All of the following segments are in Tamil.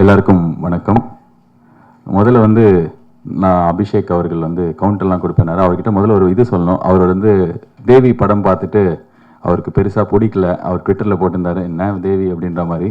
எல்லாருக்கும் வணக்கம். முதல்ல வந்து நான் அபிஷேக் அவர்கள் வந்து கவுண்டர்லாம் கொடுப்பேனாரு. அவர்கிட்ட முதல்ல ஒரு இது சொல்லணும். அவர் வந்து தேவி படம் பார்த்துட்டு அவருக்கு பெருசாக பிடிக்கல. அவர் ட்விட்டரில் போட்டிருந்தாரு, என்ன தேவி அப்படின்ற மாதிரி.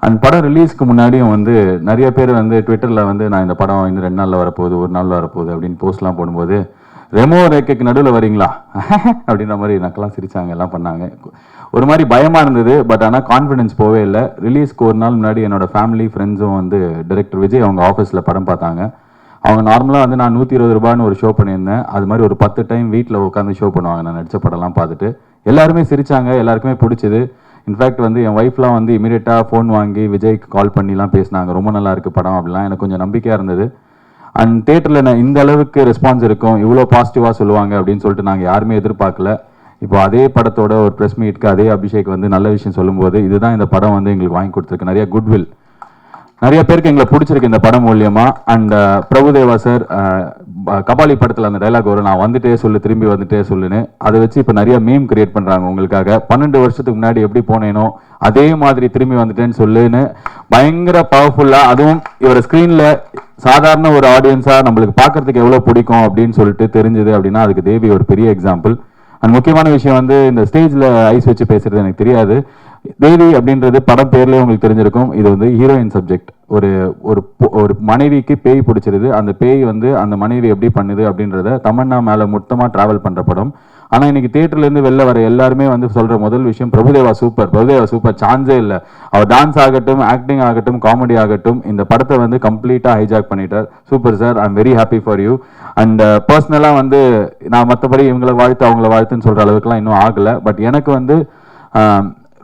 அந்த படம் ரிலீஸ்க்கு முன்னாடியும் வந்து நிறைய பேர் வந்து ட்விட்டரில் வந்து நான் இந்த படம் இன்னும் 2 நாளில் வரப்போகுது, 1 நாள் வரப்போகுது அப்படின்னு போஸ்ட்லாம் போடும்போது, ரெமோ ரேக்கைக்கு நடுவில் வரீங்களா அப்படின்ற மாதிரி நக்கெல்லாம் சிரிச்சாங்க, எல்லாம் பண்ணாங்க. ஒரு மாதிரி பயமாக இருந்தது. பட் ஆனால் கான்ஃபிடன்ஸ் போவே இல்லை. ரிலீஸ்க்கு ஒரு நாள் முன்னாடி என்னோட ஃபேமிலி ஃப்ரெண்ட்ஸும் வந்து டைரக்டர் விஜய் அவங்க ஆஃபீஸில் படம் பார்த்தாங்க. அவங்க நார்மலாக வந்து நான் 120 ரூபான்னு ஒரு ஷோ பண்ணியிருந்தேன். அது மாதிரி ஒரு 10 டைம் வீட்டில் உட்காந்து ஷோ பண்ணுவாங்க நான் நடித்த படம்லாம் பார்த்துட்டு. எல்லாருமே சிரிச்சாங்க, எல்லாருக்குமே பிடிச்சிது. இன்ஃபேக்ட் வந்து என் ஒய்ஃப்லாம் வந்து இமீடியட்டாக ஃபோன் வாங்கி விஜய்க்கு கால் பண்ணிலாம் பேசினாங்க, ரொம்ப நல்லா இருக்குது படம் அப்படிலாம். எனக்கு கொஞ்சம் நம்பிக்கையாக இருந்தது. அண்ட் தேட்டரில் நான் இந்த அளவுக்கு ரெஸ்பான்ஸ் இருக்கும், இவ்வளோ பாசிட்டிவாக சொல்லுவாங்க அப்படின்னு சொல்லிட்டு நாங்கள் யாருமே எதிர்பார்க்கல. இப்போ அதே படத்தோட ஒரு ப்ரெஸ் மீட்க்கு அதே அபிஷேக் வந்து நல்ல விஷயம் சொல்லும்போது, இதுதான் இந்த படம் வந்து எங்களுக்கு வாங்கி கொடுத்துருக்கு. நிறைய குட்வில், நிறைய பேருக்கு எங்களை பிடிச்சிருக்கு இந்த படம் மூலியமா. அண்ட் பிரபுதேவா சார் கபாலி படத்தில் அந்த டைலாக் வரும், நான் வந்துட்டே சொல்லு திரும்பி வந்துட்டே சொல்லுன்னு. அதை வச்சு இப்போ நிறைய மீம் கிரியேட் பண்ணுறாங்க உங்களுக்காக. 12 வருஷத்துக்கு முன்னாடி எப்படி போனேனோ அதே மாதிரி திரும்பி வந்துட்டேன்னு சொல்லுன்னு பயங்கர பவர்ஃபுல்லாக, அதுவும் இவர ஸ்க்ரீனில் சாதாரண ஒரு ஆடியன்ஸாக நம்மளுக்கு பார்க்கறதுக்கு எவ்வளோ பிடிக்கும் அப்படின்னு சொல்லிட்டு தெரிஞ்சுது அப்படின்னா அதுக்கு தேவி ஒரு பெரிய எக்ஸாம்பிள். அண்ட் முக்கியமான விஷயம் வந்து இந்த ஸ்டேஜில் ஐஸ் வச்சு பேசுறது எனக்கு தெரியாது. தேவி அப்படின்றது படம் பேர்லேயே உங்களுக்கு தெரிஞ்சிருக்கும். இது வந்து ஹீரோயின் சப்ஜெக்ட். ஒரு ஒரு ஒரு மனைவிக்கு பேய் பிடிச்சிருது. அந்த பேய் வந்து அந்த மனைவி எப்படி பண்ணுது அப்படின்றத தமன்னா மேலே மொத்தமாக ட்ராவல் பண்ணுற படம். ஆனால் இன்னைக்கு தேட்டர்லேருந்து வெளில வர எல்லாருமே வந்து சொல்கிற முதல் விஷயம், பிரபுதேவா சூப்பர், பிரபுதேவா சூப்பர், சான்ஸே இல்லை. அவர் டான்ஸ் ஆகட்டும், ஆக்டிங் ஆகட்டும், காமெடி ஆகட்டும், இந்த படத்தை வந்து கம்ப்ளீட்டாக ஹைஜாக் பண்ணிட்டார். Super sir, I am very happy for you. And பர்சனலாக வந்து நான் மற்றபடி இவங்களை வாழ்த்து அவங்கள வாழ்த்துன்னு சொல்கிற அளவுக்குலாம் இன்னும் ஆகலை. பட் எனக்கு வந்து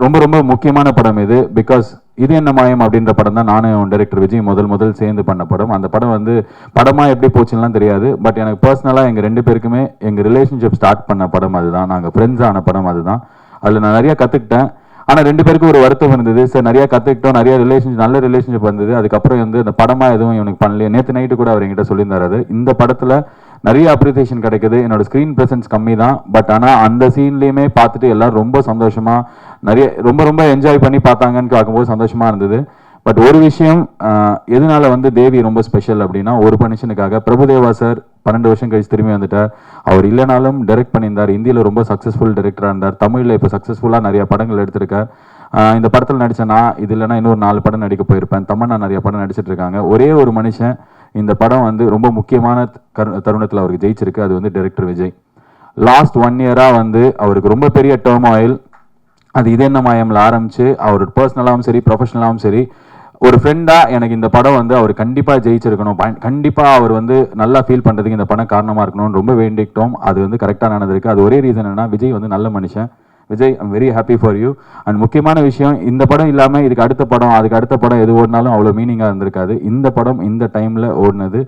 ரொம்ப ரொம்ப முக்கியமான படம் இது. பிகாஸ் இது என்ன மாயம் அப்படின்ற படம் தான் நானும் டைரக்டர் விஜய் முதல் சேர்ந்து பண்ண படம். அந்த படம் வந்து படமாக எப்படி போச்சுலாம் தெரியாது. பட் எனக்கு பர்சனலாக எங்கள் 2 பேருக்குமே எங்கள் ரிலேஷன்ஷிப் ஸ்டார்ட் பண்ண படம் அதுதான். நாங்கள் ஃப்ரெண்ட்ஸ் ஆன படம் அதுதான். அதில் நான் நிறைய கற்றுக்கிட்டேன். ஆனால் 2 பேருக்கும் ஒரு வருத்தம் இருந்தது. சார் நிறைய கற்றுக்கிட்டோம், நிறைய நல்ல ரிலேஷன்ஷிப் வந்தது. அதுக்கப்புறம் வந்து இந்த படமாக எதுவும் இவனுக்கு பண்ணலையே. நேற்று நைட்டு கூட அவர் என்கிட்ட சொல்லியிருந்தார். அது இந்த படத்தில் நிறைய அப்ரிசியேஷன் கிடைக்குது. என்னோட ஸ்க்ரீன் ப்ரெசன்ஸ் கம்மி தான். பட் ஆனால் அந்த சீன்லேயுமே பார்த்துட்டு எல்லாரும் ரொம்ப சந்தோஷமாக நிறைய ரொம்ப ரொம்ப என்ஜாய் பண்ணி பார்த்தாங்கன்னு பார்க்கும்போது சந்தோஷமாக இருந்தது. பட் ஒரு விஷயம், எதனால வந்து தேவி ரொம்ப ஸ்பெஷல் அப்படின்னா, ஒரு மனுஷனுக்காக பிரபுதேவா சார் 12 வருஷம் கழிச்சு திரும்பி வந்துட்டார். அவர் இல்லைனாலும் டைரக்ட் பண்ணியிருந்தார். இந்தியில் ரொம்ப சக்ஸஸ்ஃபுல் டைரக்டராக இருந்தார். தமிழில் இப்போ சக்ஸஸ்ஃபுல்லாக நிறைய படங்கள் எடுத்திருக்கார். இந்த படத்தில் நடித்தேன்னா இது இல்லைனா இன்னொரு 4 படம் நடிக்க போயிருப்பேன். தமன்னா நிறைய படம் நடிச்சிட்டு இருக்காங்க. ஒரே ஒரு மனுஷன் இந்த படம் வந்து ரொம்ப முக்கியமான தருணத்தில் அவருக்கு ஜெயிச்சிருக்கு. அது வந்து டைரக்டர் விஜய். லாஸ்ட் 1 இயராக வந்து அவருக்கு ரொம்ப பெரிய டர்ம் ஆயில். அது இது என்ன மாயம்ல ஆரம்பிச்சு அவர் பர்சனலாகவும் சரி ப்ரொஃபஷனலாகவும் சரி ஒரு ஃப்ரெண்டாக எனக்கு இந்த படம் வந்து அவர் கண்டிப்பாக ஜெயிச்சிருக்கணும், கண்டிப்பாக அவர் வந்து நல்லா ஃபீல் பண்ணுறதுக்கு இந்த படம் காரணமாக இருக்கணும்னு ரொம்ப வேண்டிக்கிட்டோம். அது வந்து கரெக்டாக நடந்திருக்கு. அது ஒரே ரீசன் என்னன்னா, விஜய் வந்து நல்ல மனுஷன். Vijay, I'm very happy for you. And முக்கியமான விஷயம், இந்த படம் இல்லாமல் இதுக்கு அடுத்த படம் அதுக்கு அடுத்த படம் எது ஓடினாலும் அவ்வளோ மீனிங்காக இருந்திருக்காது. இந்த படம் இந்த டைமில் ஓடினது.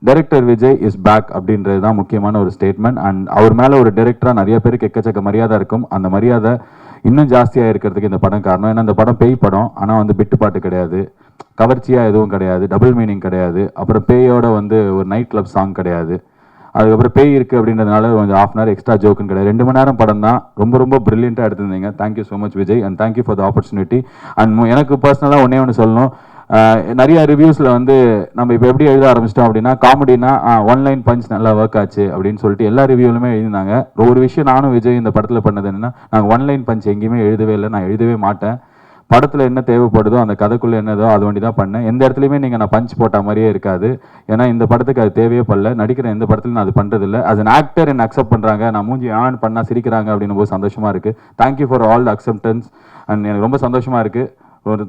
டைரக்டர் விஜய் இஸ் பேக் அப்படின்றது தான் முக்கியமான ஒரு ஸ்டேட்மெண்ட். அண்ட் அவர் மேலே ஒரு டைரக்டராக நிறைய பேருக்கு எக்கச்சக்க மரியாதை இருக்கும். அந்த மரியாதை இன்னும் ஜாஸ்தியாக இருக்கிறதுக்கு இந்த படம் காரணம். ஏன்னா இந்த படம் பேய் படம், ஆனால் வந்து பிட்டு பாட்டு கிடையாது, கவர்ச்சியாக எதுவும் கிடையாது, டபுள் மீனிங் கிடையாது, அப்புறம் பேயோட வந்து ஒரு நைட் கிளப் சாங் கிடையாது, அதுக்கப்புறம் பேய் இருக்குது அப்படின்றதுனால கொஞ்சம் ½ hour எக்ஸ்ட்ரா ஜோக்குன்னு கிடையாது. 2 மணி நேரம் படம் தான். ரொம்ப ரொம்ப ப்ரில்லியண்ட்டாக எடுத்திருந்தீங்க. Thank you so much Vijay, and thank you for the opportunity. And எனக்கு பர்சனலாக ஒன்று சொல்லணும். நிறைய ரிவ்யூஸில் வந்து நம்ம இப்போ எப்படி எழுத ஆரம்பிச்சிட்டோம் அப்படின்னா, காமெடினா 1 லைன் பஞ்ச் நல்லா ஒர்க் ஆச்சு அப்படின்னு சொல்லிட்டு எல்லா ரிவ்யூலுமே எழுதினாங்க. ஒரு விஷயம் நானும் விஜய் இந்த படத்தில் பண்ணது என்னென்னா, நாங்கள் 1 லைன் பஞ்ச் எங்கேயுமே எழுதவே இல்லை, நான் எழுதவே மாட்டேன். படத்தில் என்ன தேவைப்படுதோ அந்த கதைக்குள்ளே என்னதோ அது வண்டி தான் பண்ணேன். எந்த இடத்துலையுமே நீங்கள் நான் பஞ்ச் போட்ட மாதிரியே இருக்காது. ஏன்னா இந்த படத்துக்கு அது தேவையே படல. நடிக்கிற எந்த படத்துலையும் நான் அது பண்ணுறதில்லை. ஆஸ் அன் ஆக்டர் என்ன அக்செப்ட் பண்ணுறாங்க, நான் மூஞ்சி ஆன் பண்ணால் சிரிக்கிறாங்க அப்படின்னு போது சந்தோஷமாக இருக்குது. Thank you for all the acceptance. And எனக்கு ரொம்ப சந்தோஷமாக இருக்குது. ஒரு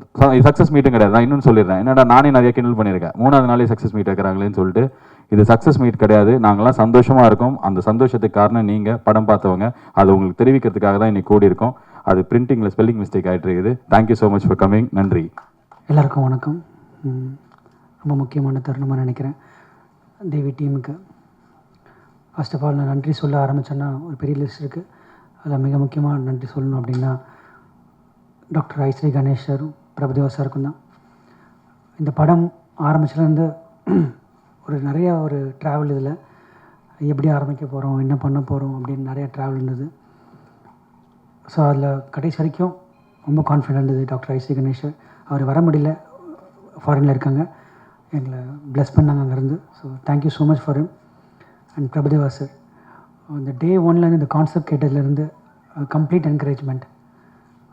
சக்ஸஸ் மீட்டும் கிடையாது. நான் இன்னும் சொல்லிடுறேன், என்னடா நானே நிறைய கிண்டல் பண்ணியிருக்கேன், 3வது நாளே சக்ஸஸ் மீட் வைக்கிறாங்களேன்னு சொல்லிட்டு. இது சக்ஸஸ் மீட் கிடையாது. நாங்களாம் சந்தோஷமாக இருக்கோம். அந்த சந்தோஷத்துக்கு காரணம் நீங்கள் படம் பார்த்தவங்க. அது உங்களுக்கு தெரிவிக்கிறதுக்காக தான் இன்னைக்கு கூடி இருக்கோம். அது பிரிண்டிங்கில் ஸ்பெல்லிங் மிஸ்டேக் ஆகிட்டு இருக்குது. Thank you so much for coming. நன்றி. எல்லாருக்கும் வணக்கம். ரொம்ப முக்கியமான தருணமாக நினைக்கிறேன் தேவி டீமுக்கு. ஃபர்ஸ்ட் ஆஃப் ஆல் நான் நன்றி சொல்ல ஆரம்பித்தேன்னா ஒரு பெரிய லிஸ்ட் இருக்குது. அதில் மிக முக்கியமாக நன்றி சொல்லணும் அப்படின்னா டாக்டர் ஐஸ்ரீ கணேஷ் சாரும் பிரபுதேவா சாருக்கும் தான். இந்த படம் ஆரம்பிச்சிலேருந்து நிறைய ட்ராவல், இதில் எப்படி ஆரம்பிக்க போகிறோம், என்ன பண்ண போகிறோம் அப்படின்னு நிறைய ட்ராவல் இருந்தது. ஸோ அதில் கடைசி வரைக்கும் ரொம்ப கான்ஃபிடென்ட் இருந்தது டாக்டர் ஐஸ்ரீ கணேஷ். அவர் வர முடியல, ஃபாரினில் இருக்காங்க, எங்களை ப்ளஸ் பண்ணாங்க அங்கேருந்து. So thank you so much for him. And Prabhudeva sir, அந்த டே ஒன்லேருந்து இந்த கான்செப்ட் கேட்டதுலேருந்து complete encouragement,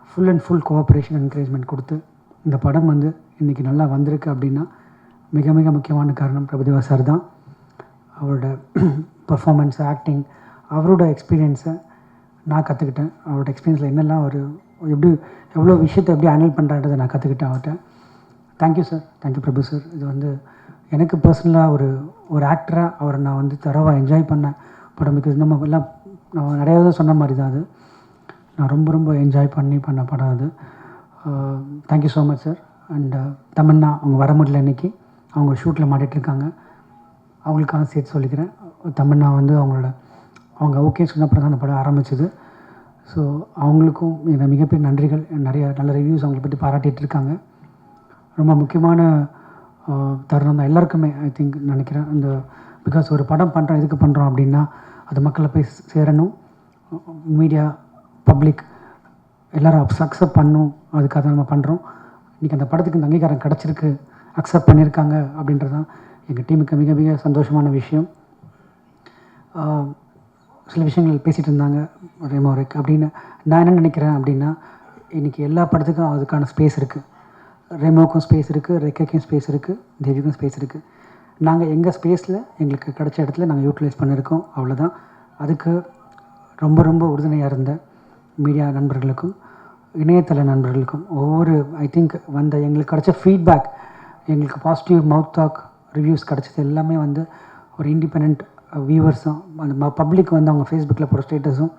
full and full cooperation encouragement கொடுத்து இந்த படம் வந்து இன்றைக்கி நல்லா வந்திருக்கு அப்படின்னா மிக மிக முக்கியமான காரணம் பிரபுதேவா சார் தான். அவரோட பர்ஃபார்மன்ஸ், ஆக்டிங், அவரோட எக்ஸ்பீரியன்ஸை நான் கற்றுக்கிட்டேன். அவரோட எக்ஸ்பீரியன்ஸில் என்னெல்லாம் ஒரு எப்படி எவ்வளோ விஷயத்தை எப்படி ஹேண்டில் பண்ணுறான்றதை நான் கற்றுக்கிட்டேன் அவர்கிட்ட. தேங்க்யூ சார், தேங்க்யூ பிரபு சார். இது வந்து எனக்கு பர்சனலாக ஒரு ஆக்டராக அவரை நான் வந்து தரவாக என்ஜாய் பண்ணேன் படம். பிகாஸ் நம்ம எல்லாம் நான் நிறையா சொன்ன மாதிரி தான் அது நான் ரொம்ப ரொம்ப என்ஜாய் பண்ண படம் அது. Thank you so much sir. And Tamannaah அவங்க வர முடியல இன்றைக்கி, அவங்க ஷூட்டில் மாட்டிகிட்ருக்காங்க. அவங்களுக்காக சேர்த்து சொல்லிக்கிறேன். தமன்னா வந்து அவங்க ஓகே சொன்னப்பறம் தான் அந்த படம் ஆரம்பிச்சது. ஸோ அவங்களுக்கும் எனக்கு மிகப்பெரிய நன்றிகள். நிறைய நல்ல ரிவ்யூஸ் அவங்களை பற்றி பாராட்டிகிட்டு இருக்காங்க. ரொம்ப முக்கியமான தருணம் தான் எல்லாருக்குமே ஐ திங்க் நினைக்கிறேன். இந்த பிகாஸ் ஒரு படம் பண்ணுறோம், எதுக்கு பண்ணுறோம் அப்படின்னா அது மக்களை போய் சேரணும், மீடியா பப்ளிக் எல்லோரும் அக்செப்ட் பண்ணணும், அதுக்காக நம்ம பண்ணுறோம். இன்றைக்கி அந்த படத்துக்கு இந்த அங்கீகாரம் கிடச்சிருக்கு, அக்செப்ட் பண்ணியிருக்காங்க அப்படின்றது தான் எங்கள் டீமுக்கு மிக மிக சந்தோஷமான விஷயம். சில விஷயங்கள் பேசிகிட்டு இருந்தாங்க ரேமோரிக் அப்படின்னு. நான் என்ன நினைக்கிறேன் அப்படின்னா, இன்றைக்கி எல்லா படத்துக்கும் அதுக்கான ஸ்பேஸ் இருக்குது. ரெமோக்கும் ஸ்பேஸ் இருக்குது, ரெக்கைக்கும் ஸ்பேஸ் இருக்குது, தேவிக்கும் ஸ்பேஸ் இருக்குது. நாங்கள் எங்கள் ஸ்பேஸில் எங்களுக்கு கிடைச்ச இடத்துல நாங்கள் யூட்டிலைஸ் பண்ணியிருக்கோம், அவ்வளோதான். அதுக்கு ரொம்ப ரொம்ப உறுதுணையாக இருந்த மீடியா நண்பர்களுக்கும் இணையதள நண்பர்களுக்கும் ஒவ்வொரு ஐ திங்க் வந்த எங்களுக்கு கிடைச்ச ஃபீட்பேக், எங்களுக்கு பாசிட்டிவ் மவுத் டாக் ரிவ்யூஸ் கிடச்சது எல்லாமே வந்து ஒரு இண்டிபெண்ட் வியூவர்ஸும் அந்த பப்ளிக் வந்து அவங்க ஃபேஸ்புக்கில் போகிற ஸ்டேட்டஸும்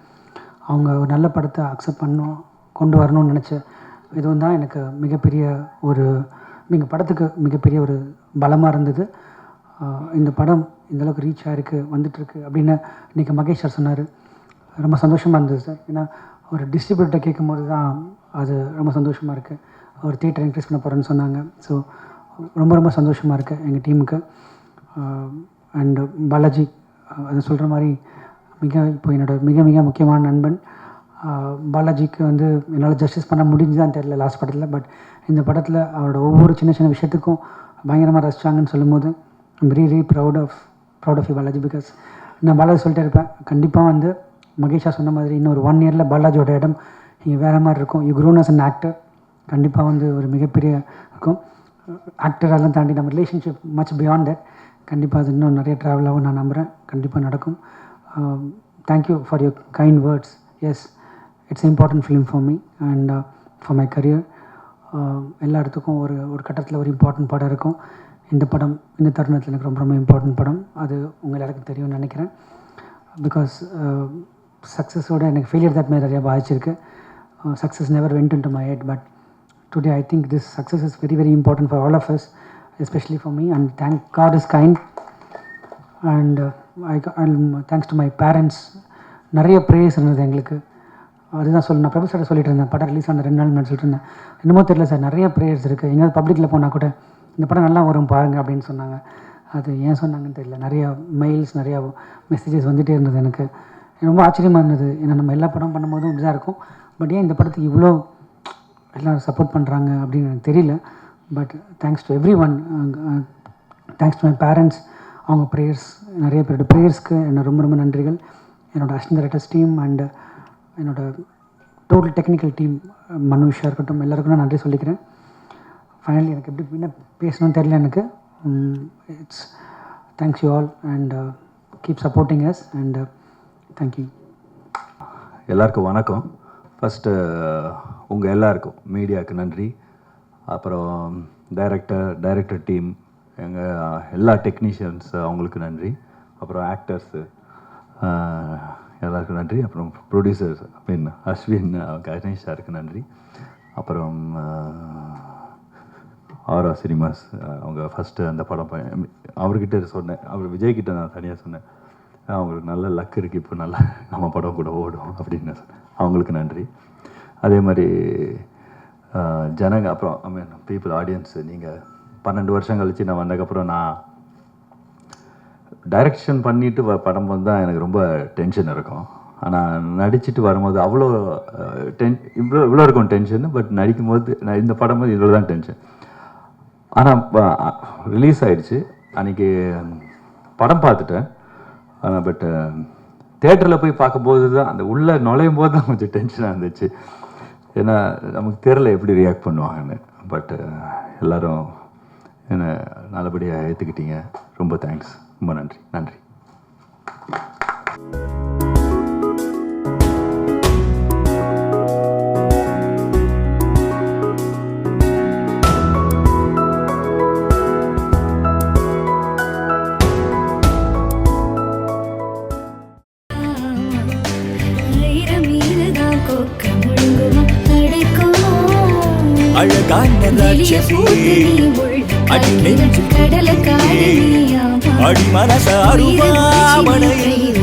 அவங்க ஒரு நல்ல படத்தை அக்செப்ட் கொண்டு வரணும்னு நினச்ச இதுவும் தான் எனக்கு மிகப்பெரிய ஒரு படத்துக்கு மிகப்பெரிய ஒரு பலமாக இருந்தது. இந்த படம் இந்தளவுக்கு ரீச் ஆகிருக்கு, வந்துட்டுருக்கு அப்படின்னு இன்றைக்கி மகேஷ் சார் சொன்னார். ரொம்ப சந்தோஷமாக இருந்தது சார். ஏன்னா ஒரு டிஸ்ட்ரிபியூட்டர் கேட்கும்போது தான் அது ரொம்ப சந்தோஷமாக இருக்குது. ஒரு தியேட்டர் இன்க்ரீஸ் பண்ண போகிறேன்னு சொன்னாங்க. ஸோ ரொம்ப ரொம்ப சந்தோஷமாக இருக்குது எங்கள் டீமுக்கு. அண்டு பாலாஜி அது சொல்கிற மாதிரி இப்போ என்னோடய மிக மிக முக்கியமான நண்பன் பாலாஜிக்கு வந்து என்னால் ஜஸ்டிஸ் பண்ண முடிஞ்சுதான் தெரியல லாஸ்ட் படத்தில். பட் இந்த படத்தில் அவரோட ஒவ்வொரு சின்ன சின்ன விஷயத்துக்கும் பயங்கரமாக ரசித்தாங்கன்னு சொல்லும்போது I'm very proud of you Balaji. Because நான் பாலாஜி சொல்லிட்டே இருப்பேன், கண்டிப்பாக வந்து மகேஷா சொன்ன மாதிரி இன்னொரு 1 இயரில் பாலாஜியோட இடம் இங்கே வேறு மாதிரி இருக்கும். You grown as an actor. கண்டிப்பாக வந்து ஒரு மிகப்பெரிய இருக்கும் ஆக்டர். அதெல்லாம் தாண்டி நம்ம ரிலேஷன்ஷிப் மச் பியாண்ட் தட். கண்டிப்பாக அது இன்னும் நிறைய ட்ராவலாகவும் நான் நம்புகிறேன், கண்டிப்பாக நடக்கும். Thank you for your kind words. Yes, it's important film for me and for my career. எல்லா இடத்துக்கும் ஒரு கட்டத்தில் ஒரு இம்பார்ட்டன்ட் படம் இருக்கும். இந்த படம் இந்த தருணத்தில் எனக்கு ரொம்ப ரொம்ப இம்பார்ட்டன்ட் படம். அது உங்கள் எல்லாருக்கும் தெரியும்னு நினைக்கிறேன். பிகாஸ் சக்ஸஸோட எனக்கு ஃபெயிலியர் தட் மாதிரி நிறையா பாதிச்சிருக்கு. Success never went in to my head. But today I think this success is very very important for all of us, especially for me, and thank God is kind. And thanks to my parents. நிறைய ப்ரேயர்ஸ் இருந்தது எங்களுக்கு. அதுதான் நான் பிரபு சார் சொல்லிட்டு இருந்தேன், படம் ரிலீஸ் ஆன 2 நாள் முன்னாடி சொல்லிட்டு இருந்தேன். என்னமோ தெரியல சார், நிறைய ப்ரேயர்ஸ் இருக்குது. எங்கேயாவது பப்ளிக்கில் போனால் கூட இந்த படம் நல்லா வரும் பாருங்கள் அப்படின்னு சொன்னாங்க. அது ஏன் சொன்னாங்கன்னு தெரியல. நிறையா மெயில்ஸ், நிறையா மெசேஜஸ் வந்துகிட்டே இருந்தது. எனக்கு ரொம்ப ஆச்சரியமாக இருந்தது. ஏன்னா நம்ம எல்லா படம் பண்ணும்போதும் இப்படி தான் இருக்கும். பட் ஏன் இந்த படத்துக்கு இவ்வளோ எல்லோரும் சப்போர்ட் பண்ணுறாங்க அப்படின்னு எனக்கு தெரியல. But thanks to every one. Thanks to my parents. அவங்க ப்ரேயர்ஸ், நிறைய பேரோட ப்ரேயர்ஸ்க்கு என்ன ரொம்ப ரொம்ப நன்றிகள். என்னோடய அசிஸ்டன்ட் டைரக்டர்ஸ் டீம் அண்டு என்னோடய டோட்டல் டெக்னிக்கல் டீம், மனுஷாக இருக்கட்டும், எல்லாருக்கும் நான் நன்றி சொல்லிக்கிறேன். ஃபைனலி எனக்கு எப்படி என்ன பேசணும்னு தெரியல எனக்கு. It's thanks you all and keep supporting us and thank you. எல்லாருக்கும் வணக்கம். ஃபஸ்ட்டு உங்கள் எல்லாருக்கும் மீடியாவுக்கு நன்றி. அப்புறம் டைரக்டர் டீம், எங்கள் எல்லா டெக்னீஷியன்ஸ் அவங்களுக்கு நன்றி. அப்புறம் ஆக்டர்ஸு எல்லாருக்கும் நன்றி. அப்புறம் ப்ரொடியூசர்ஸ் அஸ்வின், கணேஷ் சாருக்கு நன்றி. அப்புறம் ஆரா சினிமாஸ், அவங்க ஃபஸ்ட்டு அந்த படம் அவர்கிட்ட சொன்னேன், அவர் விஜய்கிட்ட நான் தனியாக சொன்னேன், அவங்களுக்கு நல்ல லக் இருக்குது, இப்போ நல்லா நம்ம படம் கூட ஓடும் அப்படின்னு அவங்களுக்கு நன்றி. அதே மாதிரி ஜனங்க, அப்புறம் பீப்புள் ஆடியன்ஸு, நீங்கள் 12 வருஷம் கழித்து நான் வந்ததுக்கப்புறம் நான் டைரக்ஷன் பண்ணிவிட்டு படம் வந்தால் எனக்கு ரொம்ப டென்ஷன் இருக்கும். ஆனால் நடிச்சுட்டு வரும்போது அவ்வளோ இவ்வளோ இருக்கும் டென்ஷன். பட் நடிக்கும்போது நான் இந்த படம் போது இவ்வளோ தான் டென்ஷன். ஆனால் ரிலீஸ் ஆயிடுச்சு அன்றைக்கி படம் பார்த்துட்டேன். ஆனால் பட் தேட்டரில் போய் பார்க்கும்போது தான் அந்த உள்ளே நுழையும் போது தான் கொஞ்சம் டென்ஷனாக இருந்துச்சு. ஏன்னா நமக்கு தெரியல எப்படி ரியாக்ட் பண்ணுவாங்கன்னு. பட் எல்லோரும் என்னை நல்லபடியாக ஏற்றுக்கிட்டீங்க. ரொம்ப தேங்க்ஸ். ரொம்ப நன்றி. நன்றி. அழகான ராட்சசி அடி நெஞ்சு கடல அடி மனச அருவாமனையில்